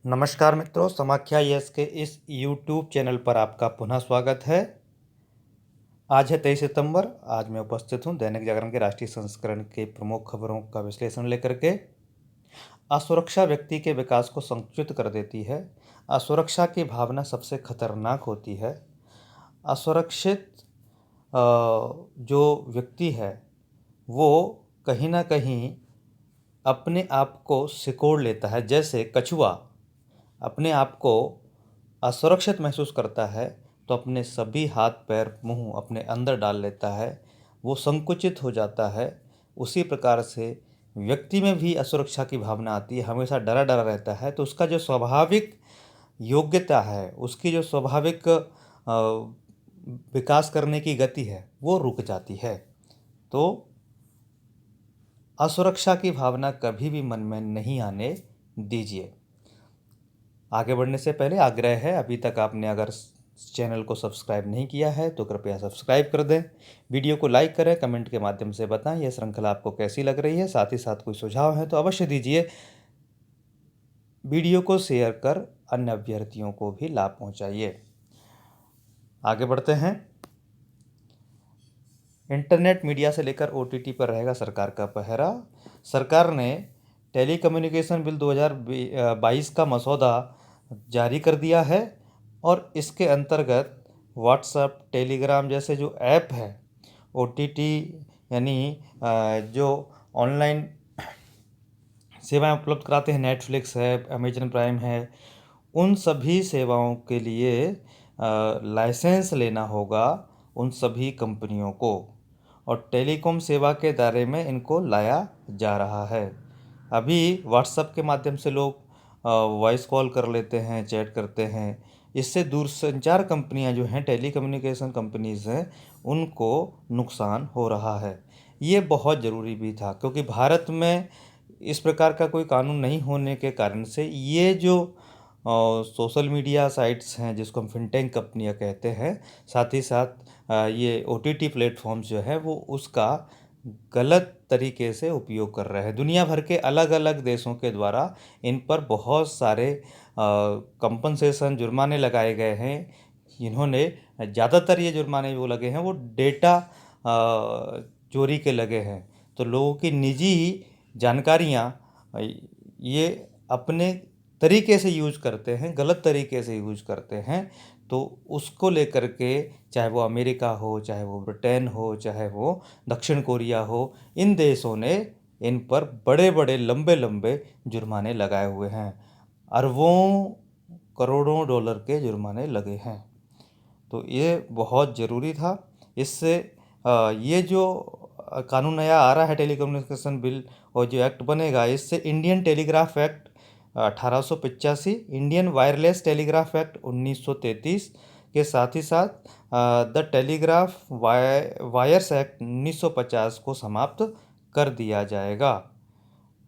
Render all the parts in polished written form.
नमस्कार मित्रों, समाख्या यस के इस YouTube चैनल पर आपका पुनः स्वागत है। आज है 23 सितंबर। आज मैं उपस्थित हूं दैनिक जागरण के राष्ट्रीय संस्करण के प्रमुख खबरों का विश्लेषण लेकर के। असुरक्षा व्यक्ति के विकास को संकुचित कर देती है। असुरक्षा की भावना सबसे खतरनाक होती है। असुरक्षित जो व्यक्ति है वो कहीं ना कहीं अपने आप को सिकोड़ लेता है। जैसे कछुआ अपने आप को असुरक्षित महसूस करता है तो अपने सभी हाथ पैर मुंह अपने अंदर डाल लेता है, वो संकुचित हो जाता है। उसी प्रकार से व्यक्ति में भी असुरक्षा की भावना आती है, हमेशा डरा डरा रहता है, तो उसका जो स्वाभाविक योग्यता है, उसकी जो स्वाभाविक विकास करने की गति है वो रुक जाती है। तो असुरक्षा की भावना कभी भी मन में नहीं आने दीजिए। आगे बढ़ने से पहले आग्रह है, अभी तक आपने अगर चैनल को सब्सक्राइब नहीं किया है तो कृपया सब्सक्राइब कर दें। वीडियो को लाइक करें, कमेंट के माध्यम से बताएं यह श्रृंखला आपको कैसी लग रही है। साथ ही साथ कोई सुझाव है तो अवश्य दीजिए। वीडियो को शेयर कर अन्य अभ्यर्थियों को भी लाभ पहुंचाइए। आगे बढ़ते हैं। इंटरनेट मीडिया से लेकर OTT पर रहेगा सरकार का पहरा। सरकार ने टेलीकम्युनिकेशन बिल 2022 का मसौदा जारी कर दिया है और इसके अंतर्गत व्हाट्सएप, टेलीग्राम जैसे जो ऐप है, OTT यानी जो ऑनलाइन सेवाएं उपलब्ध कराते हैं, नेटफ्लिक्स है, अमेजन प्राइम है, उन सभी सेवाओं के लिए लाइसेंस लेना होगा उन सभी कंपनियों को, और टेलीकॉम सेवा के दायरे में इनको लाया जा रहा है। अभी व्हाट्सएप के माध्यम से लोग वॉइस कॉल कर लेते हैं, चैट करते हैं। इससे दूरसंचार कंपनियां जो हैं, टेलीकम्युनिकेशन कंपनीज हैं, उनको नुकसान हो रहा है। ये बहुत ज़रूरी भी था क्योंकि भारत में इस प्रकार का कोई कानून नहीं होने के कारण से ये जो सोशल मीडिया साइट्स हैं, जिसको हम फिनटेक कंपनियां कहते हैं, साथ ही साथ ये OTT प्लेटफॉर्म्स जो है वो उसका गलत तरीके से उपयोग कर रहे हैं। दुनिया भर के अलग अलग देशों के द्वारा इन पर बहुत सारे कंपनसेशन, जुर्माने लगाए गए हैं। इन्होंने ज़्यादातर ये जुर्माने वो लगे हैं वो डेटा चोरी के लगे हैं। तो लोगों की निजी जानकारियाँ ये अपने तरीके से यूज करते हैं, गलत तरीके से यूज करते हैं। तो उसको लेकर के, चाहे वो अमेरिका हो, चाहे वो ब्रिटेन हो, चाहे वो दक्षिण कोरिया हो, इन देशों ने इन पर बड़े बड़े लंबे लंबे जुर्माने लगाए हुए हैं। अरबों करोड़ों डॉलर के जुर्माने लगे हैं। तो ये बहुत ज़रूरी था। इससे ये जो कानून नया आ रहा है, टेलीकम्युनिकेशन बिल, और जो एक्ट बनेगा, इससे Indian telegraph act 1885, Indian wireless telegraph act 1933 के साथ ही साथ द टेलीग्राफ वायर्स एक्ट 1950 को समाप्त कर दिया जाएगा।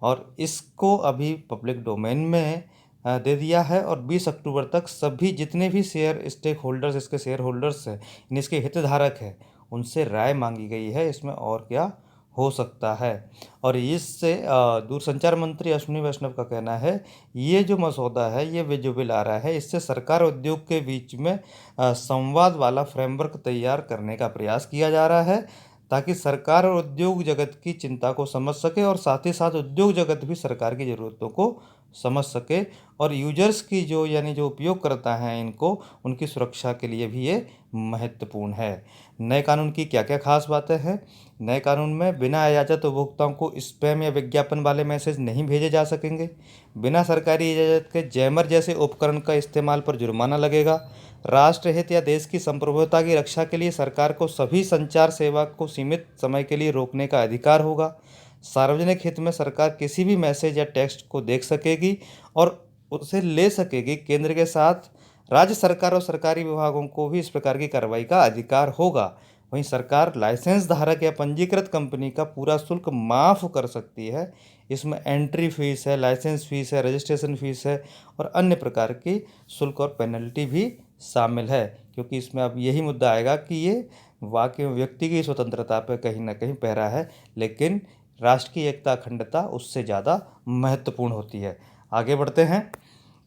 और इसको अभी पब्लिक डोमेन में दे दिया है और 20 अक्टूबर तक सभी जितने भी शेयर स्टेक होल्डर्स, इसके शेयर होल्डर्स हैं, इसके हितधारक हैं, उनसे राय मांगी गई है इसमें और क्या हो सकता है। और इससे दूरसंचार मंत्री अश्विनी वैष्णव का कहना है, ये जो मसौदा है, ये जो बिल आ रहा है, इससे सरकार उद्योग के बीच में संवाद वाला फ्रेमवर्क तैयार करने का प्रयास किया जा रहा है, ताकि सरकार और उद्योग जगत की चिंता को समझ सके और साथ ही साथ उद्योग जगत भी सरकार की ज़रूरतों को समझ सके, और यूजर्स की जो यानी जो उपयोग करता है इनको, उनकी सुरक्षा के लिए भी ये महत्वपूर्ण है। नए कानून की क्या क्या खास बातें हैं? नए कानून में बिना इजाज़त उपभोक्ताओं को स्पैम या विज्ञापन वाले मैसेज नहीं भेजे जा सकेंगे। बिना सरकारी इजाज़त के जैमर जैसे उपकरण का इस्तेमाल पर जुर्माना लगेगा। राष्ट्रहित या देश की संप्रभुता की रक्षा के लिए सरकार को सभी संचार सेवा को सीमित समय के लिए रोकने का अधिकार होगा। सार्वजनिक हित में सरकार किसी भी मैसेज या टेक्स्ट को देख सकेगी और उसे ले सकेगी। केंद्र के साथ राज्य सरकार और सरकारी विभागों को भी इस प्रकार की कार्रवाई का अधिकार होगा। वहीं सरकार लाइसेंस धारक या पंजीकृत कंपनी का पूरा शुल्क माफ़ कर सकती है। इसमें एंट्री फीस है, लाइसेंस फीस है, रजिस्ट्रेशन फीस है और अन्य प्रकार की शुल्क और पेनल्टी भी शामिल है, क्योंकि इसमें अब यही मुद्दा आएगा कि ये वाकई में व्यक्ति की स्वतंत्रता पर कहीं ना कहीं पहरा है, लेकिन राष्ट्र की एकता अखंडता उससे ज़्यादा महत्वपूर्ण होती है। आगे बढ़ते हैं।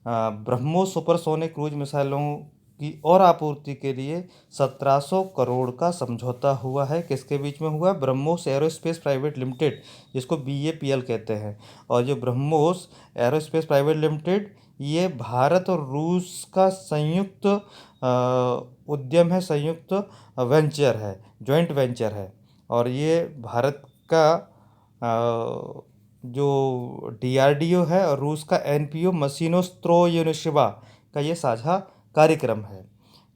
ब्रह्मोस सुपरसोनिक क्रूज मिसाइलों की और आपूर्ति के लिए 1700 करोड़ का समझौता हुआ है। किसके बीच में हुआ? ब्रह्मोस एरोस्पेस प्राइवेट लिमिटेड, जिसको BAPL कहते हैं। और जो ब्रह्मोस एरोस्पेस प्राइवेट लिमिटेड, ये भारत और रूस का संयुक्त उद्यम है, संयुक्त वेंचर है, जॉइंट वेंचर है। और ये भारत का जो DRDO है और रूस का NPO मशीनोस्त्रोयनिशिवा का ये साझा कार्यक्रम है।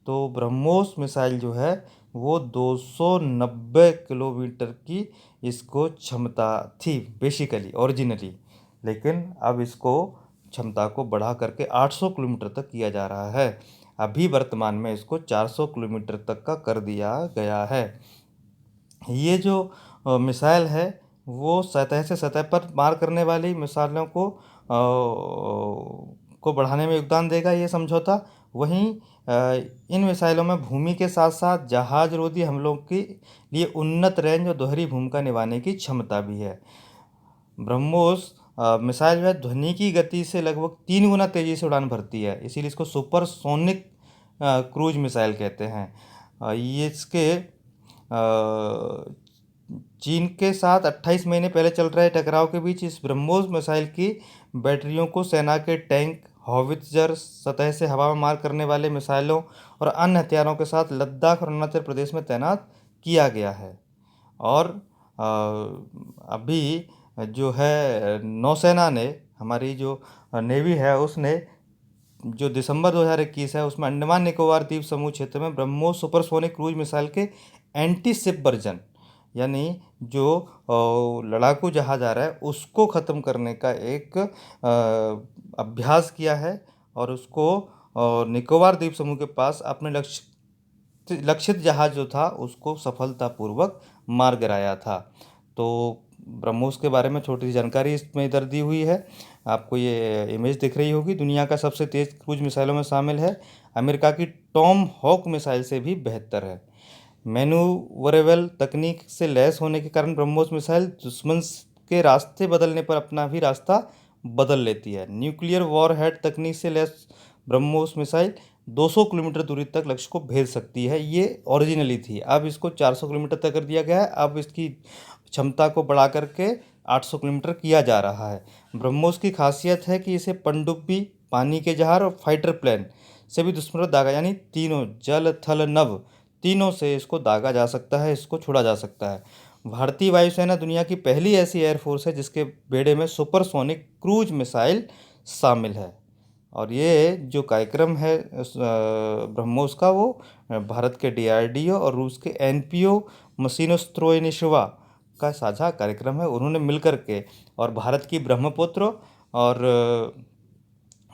तो ब्रह्मोस मिसाइल जो है वो 290 किलोमीटर की इसको क्षमता थी बेसिकली ओरिजिनली, लेकिन अब इसको क्षमता को बढ़ा करके 800 किलोमीटर तक किया जा रहा है। अभी वर्तमान में इसको 400 किलोमीटर तक का कर दिया गया है। ये जो मिसाइल है वो सतह से सतह पर मार करने वाली मिसाइलों को बढ़ाने में योगदान देगा ये समझौता। वहीं इन मिसाइलों में भूमि के साथ साथ जहाज रोधी हमलों के लिए उन्नत रेंज और दोहरी भूमिका निभाने की क्षमता भी है। ब्रह्मोस मिसाइल जो है ध्वनि की गति से लगभग 3 गुना तेज़ी से उड़ान भरती है, इसीलिए इसको सुपरसोनिक क्रूज मिसाइल कहते हैं। ये इसके चीन के साथ 28 महीने पहले चल रहे टकराव के बीच इस ब्रह्मोस मिसाइल की बैटरियों को सेना के टैंक, हॉवित्जर, सतह से हवा में मार करने वाले मिसाइलों और अन्य हथियारों के साथ लद्दाख और अरुणाचल प्रदेश में तैनात किया गया है। और अभी जो है नौसेना ने, हमारी जो नेवी है, उसने जो दिसंबर 2021 है उसमें अंडमान निकोबार द्वीप समूह क्षेत्र में ब्रह्मोस सुपरसोनिक क्रूज मिसाइल के एंटी शिप वर्जन, यानी जो लड़ाकू जहाज आ रहा है उसको ख़त्म करने का एक अभ्यास किया है और उसको निकोबार द्वीप समूह के पास अपने लक्षित जहाज जो था उसको सफलतापूर्वक मार गिराया था। तो ब्रह्मोस के बारे में छोटी सी जानकारी इसमें इधर दी हुई है। आपको ये इमेज दिख रही होगी, दुनिया का सबसे तेज़ क्रूज मिसाइलों में शामिल है। अमेरिका की टॉम हॉक मिसाइल से भी बेहतर है। मैन्यूवरेबल तकनीक से लैस होने के कारण ब्रह्मोस मिसाइल दुश्मन के रास्ते बदलने पर अपना भी रास्ता बदल लेती है। न्यूक्लियर वॉरहेड तकनीक से लैस ब्रह्मोस मिसाइल 200 किलोमीटर दूरी तक लक्ष्य को भेज सकती है। ये ओरिजिनली थी, अब इसको 400 किलोमीटर तक कर दिया गया है। अब इसकी क्षमता को बढ़ा करके 800 किलोमीटर किया जा रहा है। ब्रह्मोस की खासियत है कि इसे पनडुब्बी, पानी के जहाज और फाइटर प्लेन से भी दुश्मनों को दागा, यानी तीनों जल थल नभ तीनों से इसको दागा जा सकता है, इसको छोड़ा जा सकता है। भारतीय वायुसेना दुनिया की पहली ऐसी एयरफोर्स है जिसके बेड़े में सुपरसोनिक क्रूज मिसाइल शामिल है। और ये जो कार्यक्रम है ब्रह्मोस का, वो भारत के DRDO और रूस के NPO मशीनोस्त्रोयनिशिवा का साझा कार्यक्रम है। उन्होंने मिलकर के और भारत की ब्रह्मपुत्र और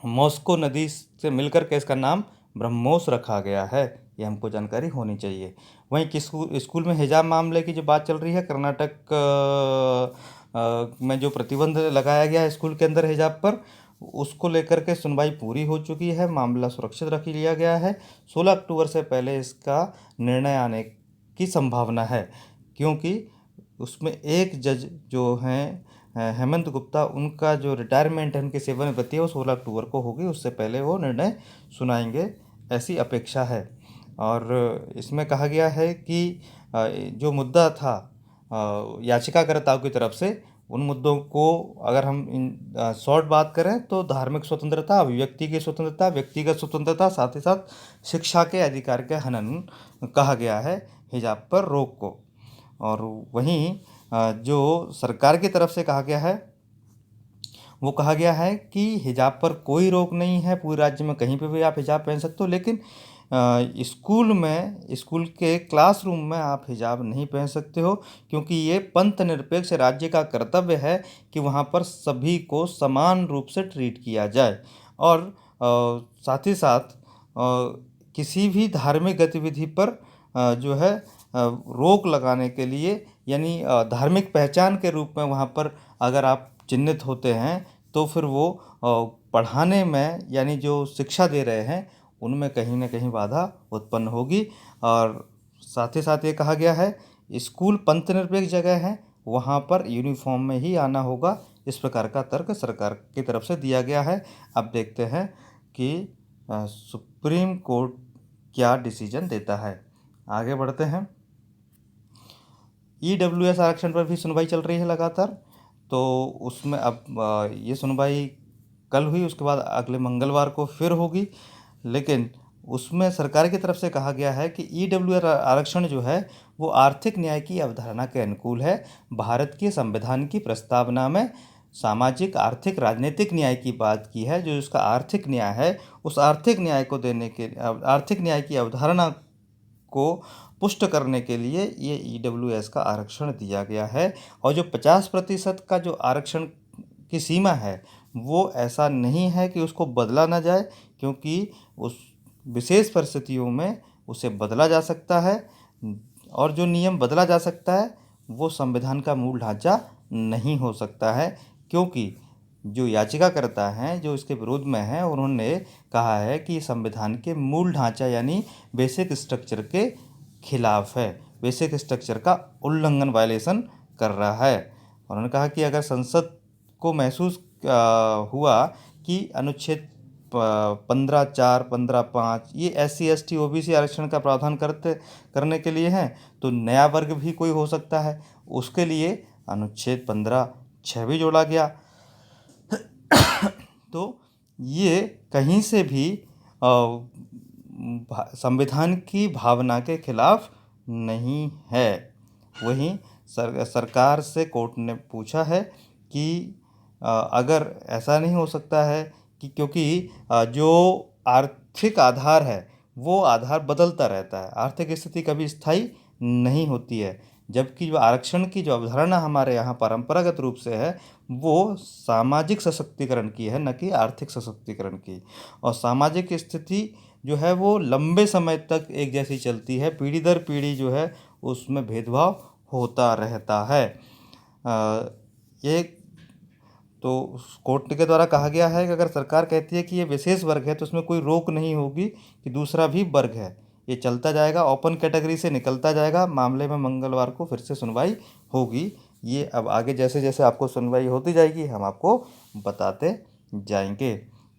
मॉस्को नदी से मिलकर के इसका नाम ब्रह्मोस रखा गया है। ये हमको जानकारी होनी चाहिए। वहीं किस स्कूल में हिजाब मामले की जो बात चल रही है, कर्नाटक में जो प्रतिबंध लगाया गया है स्कूल के अंदर हिजाब पर, उसको लेकर के सुनवाई पूरी हो चुकी है। मामला सुरक्षित रख लिया गया है। 16 अक्टूबर से पहले इसका निर्णय आने की संभावना है, क्योंकि उसमें एक जज जो हैं हेमंत गुप्ता, उनका जो रिटायरमेंट है, उनकी सेवानिवृत्ति है, वो 16 अक्टूबर को होगी। उससे पहले वो निर्णय सुनाएंगे, ऐसी अपेक्षा है। और इसमें कहा गया है कि जो मुद्दा था याचिकाकर्ताओं की तरफ से, उन मुद्दों को अगर हम शॉर्ट बात करें तो धार्मिक स्वतंत्रता, अभिव्यक्ति की स्वतंत्रता, व्यक्तिगत स्वतंत्रता, साथ ही साथ शिक्षा के अधिकार के हनन कहा गया है हिजाब पर रोक को। और वहीं जो सरकार की तरफ से कहा गया है, वो कहा गया है कि हिजाब पर कोई रोक नहीं है, पूरे राज्य में कहीं पे भी आप हिजाब पहन सकते हो, लेकिन स्कूल के क्लासरूम में आप हिजाब नहीं पहन सकते हो, क्योंकि ये पंथ निरपेक्ष राज्य का कर्तव्य है कि वहाँ पर सभी को समान रूप से ट्रीट किया जाए। और साथ ही साथ किसी भी धार्मिक गतिविधि पर जो है रोक लगाने के लिए, यानी धार्मिक पहचान के रूप में वहाँ पर अगर आप चिन्हित होते हैं तो फिर वो पढ़ाने में, यानी जो शिक्षा दे रहे हैं उनमें कहीं ना कहीं बाधा उत्पन्न होगी। और साथ ही साथ ये कहा गया है स्कूल पंथ निरपेक्ष जगह है, वहाँ पर यूनिफॉर्म में ही आना होगा। इस प्रकार का तर्क सरकार की तरफ से दिया गया है। अब देखते हैं कि सुप्रीम कोर्ट क्या डिसीजन देता है। आगे बढ़ते हैं। EWS आरक्षण पर भी सुनवाई चल रही है लगातार। तो उसमें अब ये सुनवाई कल हुई, उसके बाद अगले मंगलवार को फिर होगी। लेकिन उसमें सरकार की तरफ से कहा गया है कि EWS आरक्षण जो है वो आर्थिक न्याय की अवधारणा के अनुकूल है। भारत के संविधान की प्रस्तावना में सामाजिक, आर्थिक, राजनीतिक न्याय की बात की है। जो इसका आर्थिक न्याय है, उस आर्थिक न्याय को देने के आर्थिक न्याय की अवधारणा को पुष्ट करने के लिए ये EWS का आरक्षण दिया गया है। और जो 50% का जो आरक्षण की सीमा है वो ऐसा नहीं है कि उसको बदला ना जाए, क्योंकि उस विशेष परिस्थितियों में उसे बदला जा सकता है। और जो नियम बदला जा सकता है वो संविधान का मूल ढांचा नहीं हो सकता है, क्योंकि जो याचिकाकर्ता हैं जो इसके विरोध में हैं उन्होंने कहा है कि संविधान के मूल ढांचा यानी बेसिक स्ट्रक्चर के खिलाफ है, बेसिक स्ट्रक्चर का उल्लंघन, वायलेशन कर रहा है। उन्होंने कहा कि अगर संसद को महसूस हुआ कि अनुच्छेद 15(4), 15(5) ये SC, ST, OBC आरक्षण का प्रावधान करने के लिए हैं, तो नया वर्ग भी कोई हो सकता है, उसके लिए अनुच्छेद 15(6) भी जोड़ा गया। तो ये कहीं से भी संविधान की भावना के खिलाफ नहीं है। वहीं सरकार से कोर्ट ने पूछा है कि अगर ऐसा नहीं हो सकता है कि क्योंकि जो आर्थिक आधार है वो आधार बदलता रहता है, आर्थिक स्थिति कभी स्थायी नहीं होती है, जबकि जो आरक्षण की जो अवधारणा हमारे यहाँ परंपरागत रूप से है वो सामाजिक सशक्तिकरण की है, न कि आर्थिक सशक्तिकरण की। और सामाजिक स्थिति जो है वो लंबे समय तक एक जैसी चलती है, पीढ़ी दर पीढ़ी जो है उसमें भेदभाव होता रहता है। एक तो कोर्ट के द्वारा कहा गया है कि अगर सरकार कहती है कि ये विशेष वर्ग है तो उसमें कोई रोक नहीं होगी कि दूसरा भी वर्ग है, ये चलता जाएगा, ओपन कैटेगरी से निकलता जाएगा। मामले में मंगलवार को फिर से सुनवाई होगी। ये अब आगे जैसे जैसे आपको सुनवाई होती जाएगी हम आपको बताते जाएंगे।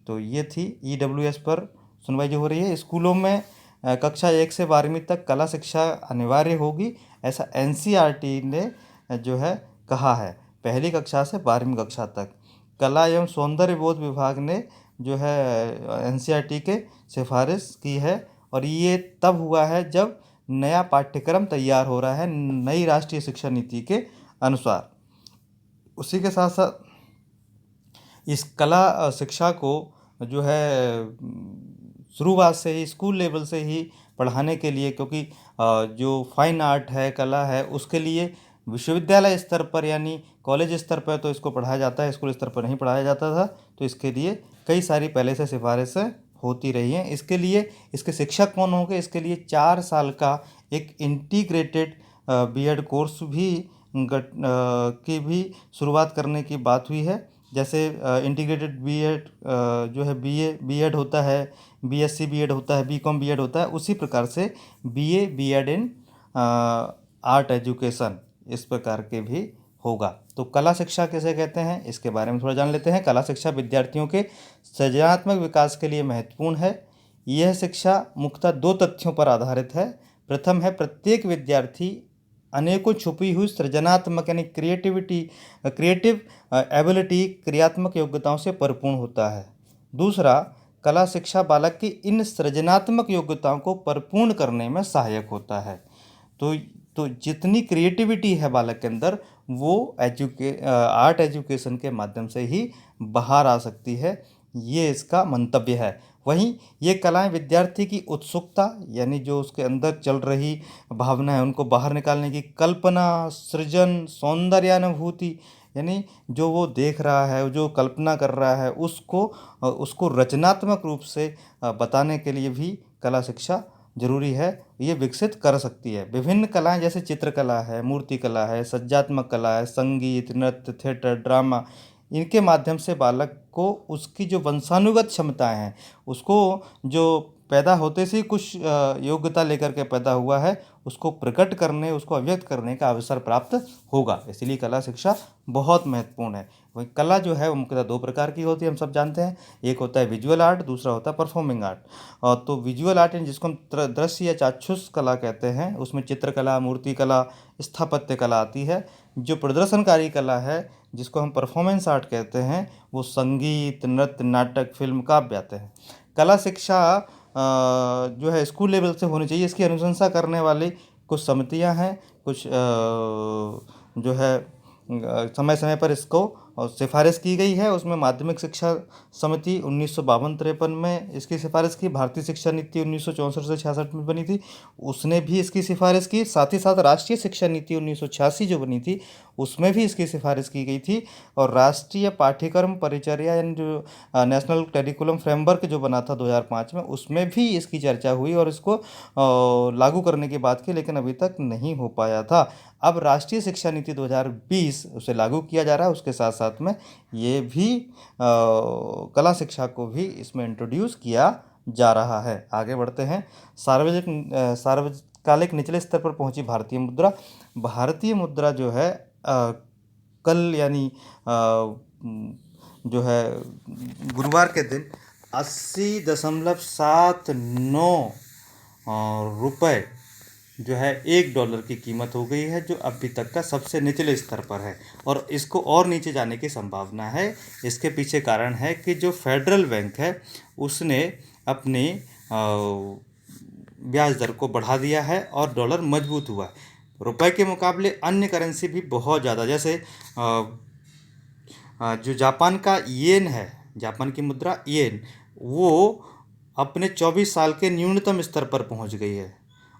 तो ये थी EWS पर सुनवाई जो हो रही है। स्कूलों में कक्षा 1 से 12वीं तक कला शिक्षा अनिवार्य होगी, ऐसा NCERT ने जो है कहा है। पहली कक्षा से 12वीं कक्षा तक कला एवं सौंदर्य बोध विभाग ने जो है NCERT के सिफारिश की है। और ये तब हुआ है जब नया पाठ्यक्रम तैयार हो रहा है नई राष्ट्रीय शिक्षा नीति के अनुसार। उसी के साथ साथ इस कला शिक्षा को जो है शुरुआत से ही स्कूल लेवल से ही पढ़ाने के लिए, क्योंकि जो फाइन आर्ट है, कला है, उसके लिए विश्वविद्यालय स्तर पर यानी कॉलेज स्तर पर तो इसको पढ़ाया जाता है, स्कूल स्तर पर नहीं पढ़ाया जाता था। तो इसके लिए कई सारी पहले से सिफारिशें होती रही हैं। इसके लिए इसके शिक्षक कौन होंगे, इसके लिए 4 साल का एक इंटीग्रेटेड B.Ed कोर्स भी की भी शुरुआत करने की बात हुई है। जैसे इंटीग्रेटेड B.Ed जो है B.Ed होता है, BSc B.Ed होता है, BCom B.Ed होता है, उसी प्रकार से BA B.Ed इन आर्ट एजुकेशन इस प्रकार के भी होगा। तो कला शिक्षा किसे कहते हैं इसके बारे में थोड़ा जान लेते हैं। कला शिक्षा विद्यार्थियों के सृजनात्मक विकास के लिए महत्वपूर्ण है। यह शिक्षा मुख्यतः 2 तथ्यों पर आधारित है। प्रथम है, प्रत्येक विद्यार्थी अनेकों छुपी हुई सृजनात्मक यानी क्रिएटिव एबिलिटी, क्रियात्मक योग्यताओं से परिपूर्ण होता है। दूसरा, कला शिक्षा बालक की इन सृजनात्मक योग्यताओं को परिपूर्ण करने में सहायक होता है। तो जितनी क्रिएटिविटी है बालक के अंदर वो आर्ट एजुकेशन के माध्यम से ही बाहर आ सकती है, ये इसका मंतव्य है। वहीं ये कलाएं विद्यार्थी की उत्सुकता यानी जो उसके अंदर चल रही भावना है उनको बाहर निकालने की, कल्पना, सृजन, सौंदर्यानुभूति यानी जो वो देख रहा है, जो कल्पना कर रहा है, उसको रचनात्मक रूप से बताने के लिए भी कला शिक्षा जरूरी है, ये विकसित कर सकती है। विभिन्न कलाएं जैसे चित्रकला है, मूर्ति कला है, सज्जात्मक कला है, संगीत, नृत्य, थिएटर, ड्रामा, इनके माध्यम से बालक को उसकी जो वंशानुगत क्षमताएं हैं उसको जो पैदा होते से ही कुछ योग्यता लेकर के पैदा हुआ है, उसको प्रकट करने, उसको अभिव्यक्त करने का अवसर प्राप्त होगा। इसलिए कला शिक्षा बहुत महत्वपूर्ण है। वही कला जो है वो मुख्यतः दो प्रकार की होती है, हम सब जानते हैं। एक होता है विजुअल आर्ट, दूसरा होता है परफॉर्मिंग आर्ट। और तो विजुअल आर्ट जिसको हम दृश्य या चाक्षुष कला कहते हैं, उसमें चित्रकला, मूर्ति कला, स्थापत्य कला आती है। जो प्रदर्शनकारी कला है, जिसको हम परफॉर्मेंस आर्ट कहते हैं, वो संगीत, नृत्य, नाटक, फिल्म, काव्य आते हैं। कला शिक्षा जो है स्कूल लेवल से होनी चाहिए। इसकी अनुशंसा करने वाली कुछ समितियां हैं, कुछ जो है समय समय पर इसको सिफारिश की गई है। उसमें माध्यमिक शिक्षा समिति 1952-53 में इसकी सिफारिश की। भारतीय शिक्षा नीति 1964 से 66 में बनी थी, उसने भी इसकी सिफारिश की। साथ ही साथ राष्ट्रीय शिक्षा नीति 1986 जो बनी थी, उसमें भी इसकी सिफारिश की गई थी। और राष्ट्रीय पाठ्यक्रम परिचर्या यानी जो नेशनल करिकुलम फ्रेमवर्क जो बना था 2005 में, उसमें भी इसकी चर्चा हुई और इसको लागू करने की बात की, लेकिन अभी तक नहीं हो पाया था। अब राष्ट्रीय शिक्षा नीति 2020 उसे लागू किया जा रहा है। उसके साथ साथ में ये भी कला शिक्षा को भी इसमें इंट्रोड्यूस किया जा रहा है। आगे बढ़ते हैं। सार्वकालिक निचले स्तर पर पहुंची भारतीय मुद्रा। भारतीय मुद्रा जो है कल यानी जो है गुरुवार के दिन 80.79 रुपये जो है $1 की कीमत हो गई है, जो अभी तक का सबसे निचले स्तर पर है और इसको और नीचे जाने की संभावना है। इसके पीछे कारण है कि जो फेडरल बैंक है उसने अपनी ब्याज दर को बढ़ा दिया है और डॉलर मजबूत हुआ है। रुपए के मुकाबले अन्य करेंसी भी बहुत ज़्यादा, जैसे जो जापान का येन है, जापान की मुद्रा येन, वो अपने 24 साल के न्यूनतम स्तर पर पहुंच गई है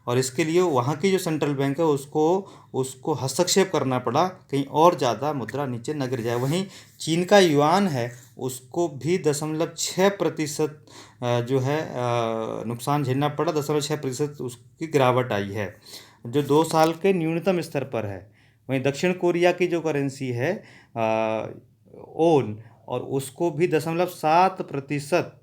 और इसके लिए वहाँ की जो सेंट्रल बैंक है उसको हस्तक्षेप करना पड़ा कहीं और ज़्यादा मुद्रा नीचे न गिर जाए। वहीं चीन का युआन है, उसको भी 0.6% जो है नुकसान झेलना पड़ा। 0.6% उसकी गिरावट आई है, जो 2 साल के न्यूनतम स्तर पर है। वहीं दक्षिण कोरिया की जो करेंसी है ओन, और उसको भी 0.7%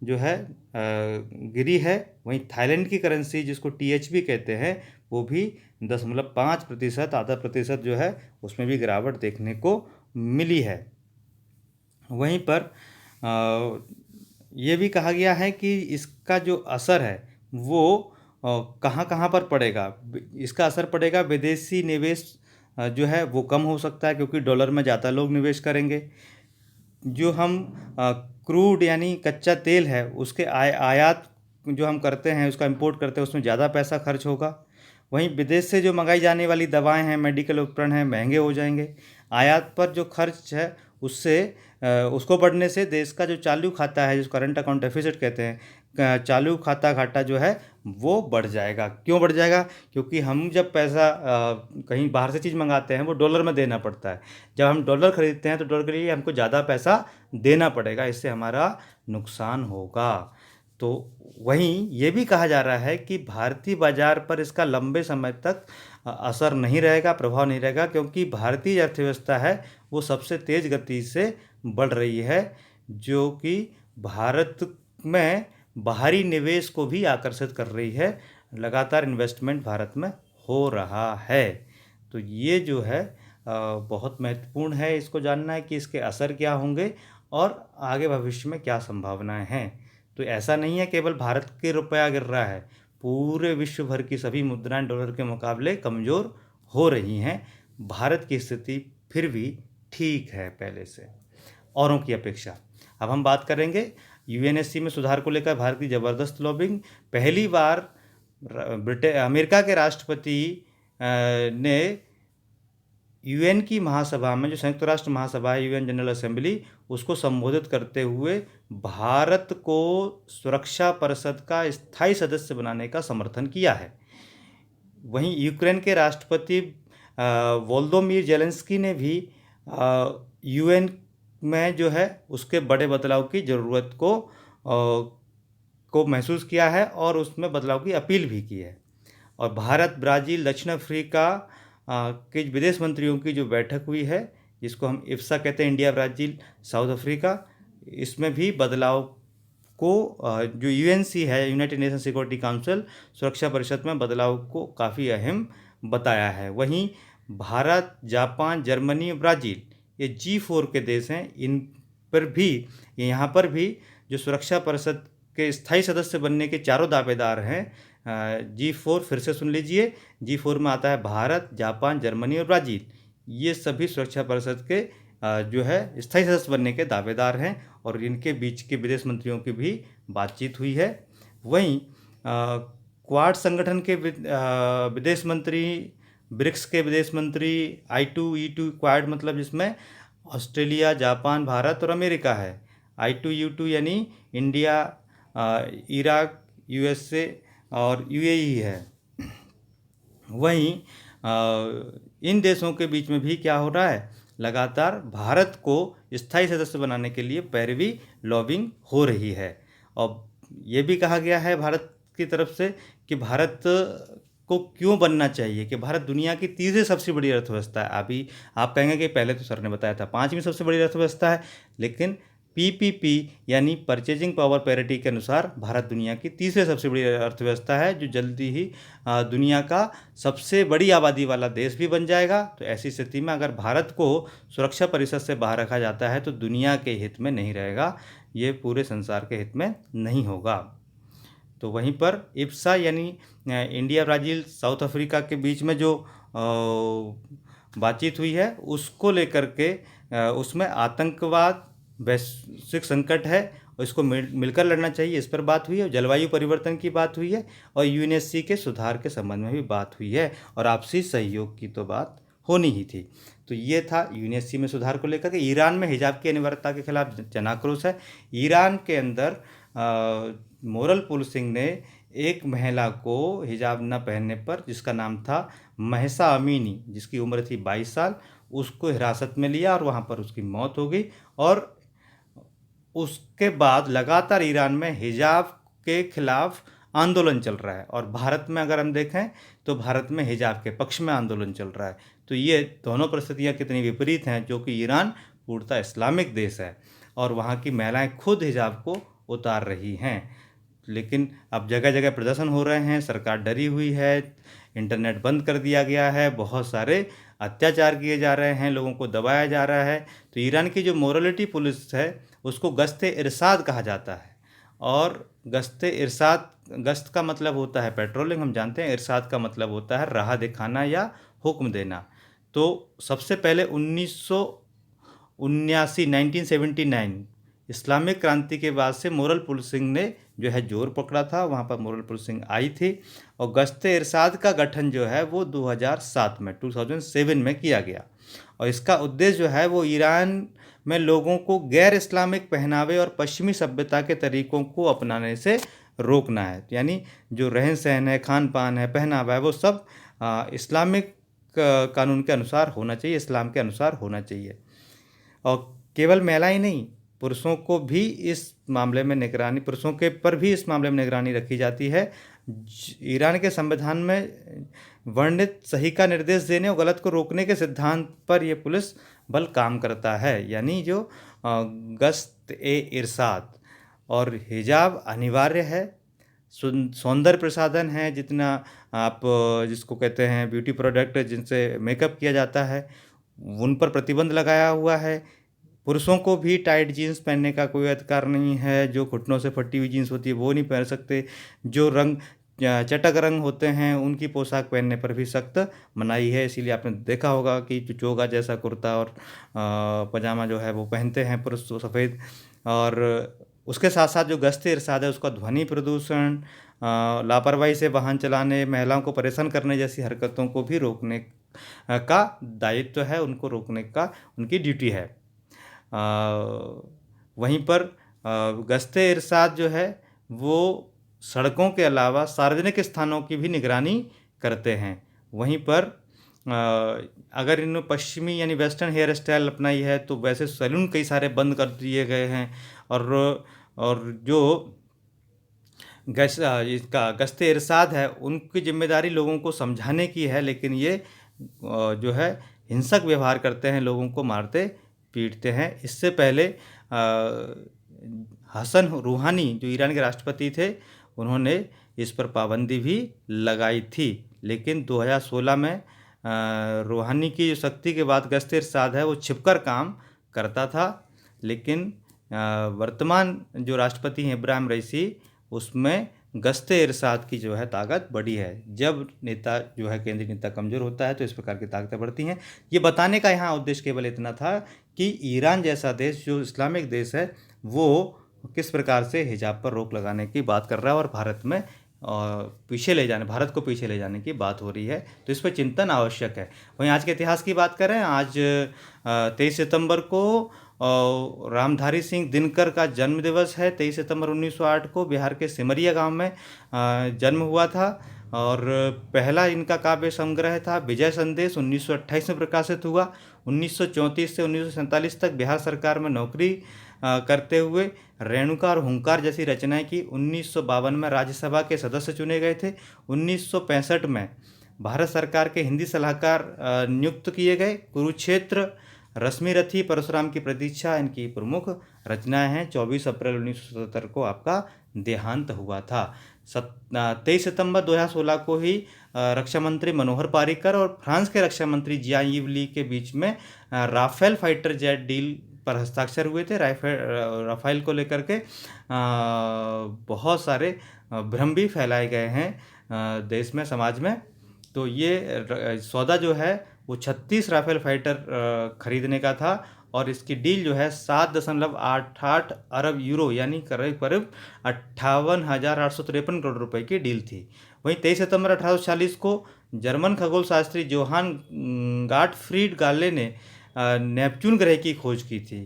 जो है गिरी है। वहीं थाईलैंड की करेंसी जिसको THB कहते हैं, वो भी 0.5%, आधा प्रतिशत जो है उसमें भी गिरावट देखने को मिली है। वहीं पर ये भी कहा गया है कि इसका जो असर है वो कहाँ कहाँ पर पड़ेगा। इसका असर पड़ेगा विदेशी निवेश जो है वो कम हो सकता है, क्योंकि डॉलर में ज़्यादा लोग निवेश करेंगे। जो हम क्रूड यानी कच्चा तेल है उसके आयात जो हम करते हैं, उसका इंपोर्ट करते हैं, उसमें ज़्यादा पैसा खर्च होगा। वहीं विदेश से जो मंगाई जाने वाली दवाएं हैं, मेडिकल उपकरण हैं, महंगे हो जाएंगे। आयात पर जो खर्च है उससे उसको बढ़ने से देश का जो चालू खाता है, जिसको करंट अकाउंट डेफिसिट कहते हैं, चालू खाता घाटा जो है वो बढ़ जाएगा। क्यों बढ़ जाएगा? क्योंकि हम जब पैसा कहीं बाहर से चीज़ मंगाते हैं वो डॉलर में देना पड़ता है। जब हम डॉलर खरीदते हैं तो डॉलर के लिए हमको ज़्यादा पैसा देना पड़ेगा, इससे हमारा नुकसान होगा। तो वहीं ये भी कहा जा रहा है कि भारतीय बाजार पर इसका लंबे समय तक असर नहीं रहेगा, प्रभाव नहीं रहेगा, क्योंकि भारतीय अर्थव्यवस्था है वो सबसे तेज़ गति से बढ़ रही है, जो कि भारत में बाहरी निवेश को भी आकर्षित कर रही है। लगातार इन्वेस्टमेंट भारत में हो रहा है। तो ये जो है बहुत महत्वपूर्ण है, इसको जानना है कि इसके असर क्या होंगे और आगे भविष्य में क्या संभावनाएं हैं। तो ऐसा नहीं है केवल भारत के रुपया गिर रहा है, पूरे विश्व भर की सभी मुद्राएं डॉलर के मुकाबले कमज़ोर हो रही हैं। भारत की स्थिति फिर भी ठीक है पहले से, औरों की अपेक्षा। अब हम बात करेंगे UNSC में सुधार को लेकर भारत की ज़बरदस्त लॉबिंग। पहली बार अमेरिका के राष्ट्रपति ने UN की महासभा में, जो संयुक्त राष्ट्र महासभा है, UN जनरल असेंबली, उसको संबोधित करते हुए भारत को सुरक्षा परिषद का स्थायी सदस्य बनाने का समर्थन किया है। वहीं यूक्रेन के राष्ट्रपति वोलोदिमीर ज़ेलेंस्की ने भी UN में जो है उसके बड़े बदलाव की ज़रूरत को महसूस किया है और उसमें बदलाव की अपील भी की है। और भारत, ब्राज़ील, दक्षिण अफ्रीका के विदेश मंत्रियों की जो बैठक हुई है, जिसको हम IFSA कहते हैं, इंडिया, ब्राज़ील, साउथ अफ्रीका, इसमें भी बदलाव जो यूएनसी है, यूनाइटेड नेशन सिक्योरिटी काउंसिल, सुरक्षा परिषद में बदलाव को काफ़ी अहम बताया है। वहीं भारत, जापान, जर्मनी, ब्राज़ील, ये G4 के देश हैं। इन पर भी, यहाँ पर भी जो सुरक्षा परिषद के स्थायी सदस्य बनने के चारों दावेदार हैं। G4 फिर से सुन लीजिए, G4 में आता है भारत, जापान, जर्मनी और ब्राज़ील। ये सभी सुरक्षा परिषद के जो है स्थायी सदस्य बनने के दावेदार हैं और इनके बीच के विदेश मंत्रियों की भी बातचीत हुई है। वहीं क्वाड संगठन के विदेश मंत्री, ब्रिक्स के विदेश मंत्री, I2E2 क्वाड मतलब जिसमें ऑस्ट्रेलिया, जापान, भारत और अमेरिका है। I2U2 यानी इंडिया, इराक, USA और UAE है। वहीं इन देशों के बीच में भी क्या हो रहा है, लगातार भारत को स्थायी सदस्य बनाने के लिए पैरवी लॉबिंग हो रही है। और ये भी कहा गया है भारत की तरफ से कि भारत को क्यों बनना चाहिए, कि भारत दुनिया की तीसरी सबसे बड़ी अर्थव्यवस्था है। अभी आप कहेंगे कि पहले तो सर ने बताया था पांचवी सबसे बड़ी अर्थव्यवस्था है, लेकिन PPP यानी परचेजिंग पावर पैरिटी के अनुसार भारत दुनिया की तीसरी सबसे बड़ी अर्थव्यवस्था है, जो जल्दी ही दुनिया का सबसे बड़ी आबादी वाला देश भी बन जाएगा। तो ऐसी स्थिति में अगर भारत को सुरक्षा परिषद से बाहर रखा जाता है तो दुनिया के हित में नहीं रहेगा, ये पूरे संसार के हित में नहीं होगा। तो वहीं पर IPSA यानी इंडिया, ब्राज़ील, साउथ अफ्रीका के बीच में जो बातचीत हुई है उसको लेकर के उसमें आतंकवाद वैश्विक संकट है और इसको मिलकर लड़ना चाहिए, इस पर बात हुई है। जलवायु परिवर्तन की बात हुई है और UNSC के सुधार के संबंध में भी बात हुई है और आपसी सहयोग की तो बात होनी ही थी। तो ये था UNSC में सुधार को लेकर के। ईरान में हिजाब की अनिवार्यता के खिलाफ जन आक्रोश है। ईरान के अंदर मोरल पुलिसिंग ने एक महिला को हिजाब न पहनने पर, जिसका नाम था महसा अमीनी, जिसकी उम्र थी 22 साल, उसको हिरासत में लिया और वहाँ पर उसकी मौत हो गई। और उसके बाद लगातार ईरान में हिजाब के खिलाफ आंदोलन चल रहा है और भारत में अगर हम देखें तो भारत में हिजाब के पक्ष में आंदोलन चल रहा है। तो ये दोनों परिस्थितियाँ कितनी विपरीत हैं, जो कि ईरान पूर्णतः इस्लामिक देश है और वहाँ की महिलाएं खुद हिजाब को उतार रही हैं। लेकिन अब जगह जगह प्रदर्शन हो रहे हैं, सरकार डरी हुई है, इंटरनेट बंद कर दिया गया है, बहुत सारे अत्याचार किए जा रहे हैं, लोगों को दबाया जा रहा है। तो ईरान की जो मोरालिटी पुलिस है उसको गश्त इरशाद कहा जाता है और गश्त इरशाद, गश्त का मतलब होता है पेट्रोलिंग, हम जानते हैं। इरशाद का मतलब होता है राह दिखाना या हुक्म देना। तो सबसे पहले 1979 इस्लामिक क्रांति के बाद से मोरल पुलिसिंग ने जो है जोर पकड़ा था, वहाँ पर मोरल पुलिसिंग आई थी और गश्त इरशाद का गठन जो है वो 2007 में किया गया। और इसका उद्देश्य जो है वो ईरान में लोगों को गैर इस्लामिक पहनावे और पश्चिमी सभ्यता के तरीकों को अपनाने से रोकना है। यानी जो रहन सहन है, खान पान है, पहनावा है, वो सब इस्लामिक कानून के अनुसार होना चाहिए, इस्लाम के अनुसार होना चाहिए। और केवल महिलाएं नहीं, पुरुषों को भी इस मामले में निगरानी, पुरुषों के पर भी इस मामले में निगरानी रखी जाती है। ईरान के संविधान में वर्णित सही का निर्देश देने और गलत को रोकने के सिद्धांत पर यह पुलिस बल काम करता है। यानी जो गश्त ए इरशाद और हिजाब अनिवार्य है, सौंदर्य प्रसाधन है, जितना आप जिसको कहते हैं ब्यूटी प्रोडक्ट जिनसे मेकअप किया जाता है, उन पर प्रतिबंध लगाया हुआ है। पुरुषों को भी टाइट जीन्स पहनने का कोई अधिकार नहीं है, जो घुटनों से फटी हुई जीन्स होती है वो नहीं पहन सकते। जो रंग चटक रंग होते हैं उनकी पोशाक पहनने पर भी सख्त मनाही है। इसीलिए आपने देखा होगा कि जो चोगा जैसा कुर्ता और पजामा जो है वो पहनते हैं पुरुष सफ़ेद। और उसके साथ साथ जो गश्त इरशाद है उसका ध्वनि प्रदूषण, लापरवाही से वाहन चलाने, महिलाओं को परेशान करने जैसी हरकतों को भी रोकने का दायित्व है, उनको रोकने का उनकी ड्यूटी है। वहीं पर गश्त इरशाद जो है वो सड़कों के अलावा सार्वजनिक स्थानों की भी निगरानी करते हैं। वहीं पर अगर इन्होंने पश्चिमी यानी वेस्टर्न हेयर स्टाइल अपनाई है तो वैसे सैलून कई सारे बंद कर दिए गए हैं। और जो इसका गश्त इरशाद है उनकी जिम्मेदारी लोगों को समझाने की है, लेकिन ये जो है हिंसक व्यवहार करते हैं, लोगों को मारते पीटते हैं। इससे पहले हसन रूहानी जो ईरान के राष्ट्रपति थे, उन्होंने इस पर पाबंदी भी लगाई थी। लेकिन 2016 में रूहानी की जो सख्ती के बाद गश्त इरशाद है वो छिपकर काम करता था। लेकिन वर्तमान जो राष्ट्रपति हैं इब्राहिम रईसी, उसमें गश्त इरशाद की जो है ताकत बढ़ी है। जब नेता जो है केंद्रीय नेता कमज़ोर होता है तो इस प्रकार की ताकतें बढ़ती हैं। ये बताने का यहाँ उद्देश्य केवल इतना था कि ईरान जैसा देश जो इस्लामिक देश है वो किस प्रकार से हिजाब पर रोक लगाने की बात कर रहा है और भारत में भारत को पीछे ले जाने की बात हो रही है। तो इस पर चिंतन आवश्यक है। वहीं आज के इतिहास की बात करें, आज 23 सितंबर को रामधारी सिंह दिनकर का जन्म दिवस है। 23 सितंबर 1908 को बिहार के सिमरिया गांव में जन्म हुआ था और पहला इनका काव्य संग्रह था विजय संदेश 1928 में प्रकाशित हुआ। 1934 से 1947 तक बिहार सरकार में नौकरी करते हुए रेणुका और हुंकार जैसी रचनाएं की। 1952 में राज्यसभा के सदस्य चुने गए थे। 1965 में भारत सरकार के हिंदी सलाहकार नियुक्त किए गए। कुरुक्षेत्र, रश्मि रथी, परशुराम की प्रतीक्षा इनकी प्रमुख रचनाएं हैं। 24 अप्रैल 1977 को आपका देहांत हुआ था। 23 सितंबर 2016 को ही रक्षा मंत्री मनोहर पारिकर और फ्रांस के रक्षा मंत्री जियान यीव ली के बीच में राफेल फाइटर जेट डील पर हस्ताक्षर हुए थे। राफेल को लेकर के बहुत सारे भ्रम भी फैलाए गए हैं देश में, समाज में। तो ये सौदा जो है वो 36 राफेल फाइटर खरीदने का था और इसकी डील जो है 7.88 अरब यूरो यानी करीब 58,853 करोड़ रुपए की डील थी। वहीं 23 सितंबर 1840 को जर्मन खगोल शास्त्री जोहान गाटफ्रीड गाले ने नेपच्यून ग्रह की खोज की थी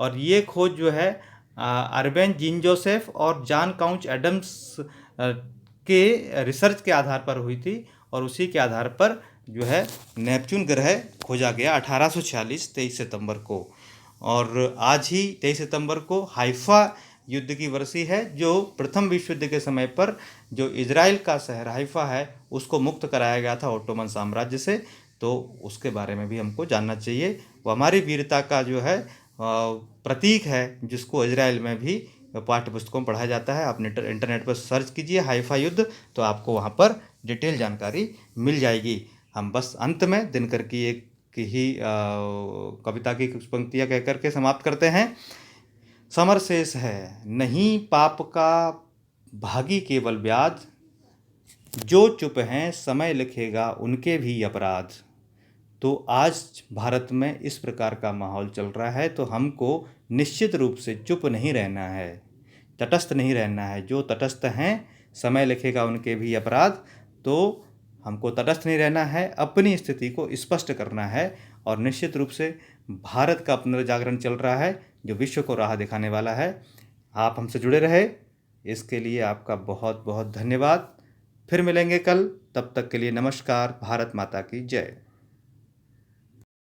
और ये खोज जो है अर्बेन जीन जोसेफ और जॉन काउच एडम्स के रिसर्च के आधार पर हुई थी और उसी के आधार पर जो है नेपच्यून ग्रह खोजा गया 1846 23 सितंबर को। और आज ही 23 सितंबर को हाइफा युद्ध की वर्षी है, जो प्रथम विश्व युद्ध के समय पर जो इजराइल का शहर हाइफा है उसको मुक्त कराया गया था ओटोमन साम्राज्य से। तो उसके बारे में भी हमको जानना चाहिए। वो हमारी वीरता का जो है प्रतीक है, जिसको इजराइल में भी पाठ्य पुस्तकों में पढ़ाया जाता है। आप इंटरनेट पर सर्च कीजिए हाइफा युद्ध, तो आपको वहाँ पर डिटेल जानकारी मिल जाएगी। हम बस अंत में दिनकर की एक ही कविता की कुछ पंक्तियाँ कह करके समाप्त करते हैं। समर शेष है नहीं पाप का भागी केवल व्याध, जो चुप हैं समय लिखेगा उनके भी अपराध। तो आज भारत में इस प्रकार का माहौल चल रहा है, तो हमको निश्चित रूप से चुप नहीं रहना है, तटस्थ नहीं रहना है। जो तटस्थ हैं समय लिखेगा उनके भी अपराध। तो हमको तटस्थ नहीं रहना है, अपनी स्थिति को स्पष्ट करना है। और निश्चित रूप से भारत का पुनर्जागरण चल रहा है जो विश्व को राह दिखाने वाला है। आप हमसे जुड़े रहे, इसके लिए आपका बहुत बहुत धन्यवाद। फिर मिलेंगे कल, तब तक के लिए नमस्कार। भारत माता की जय।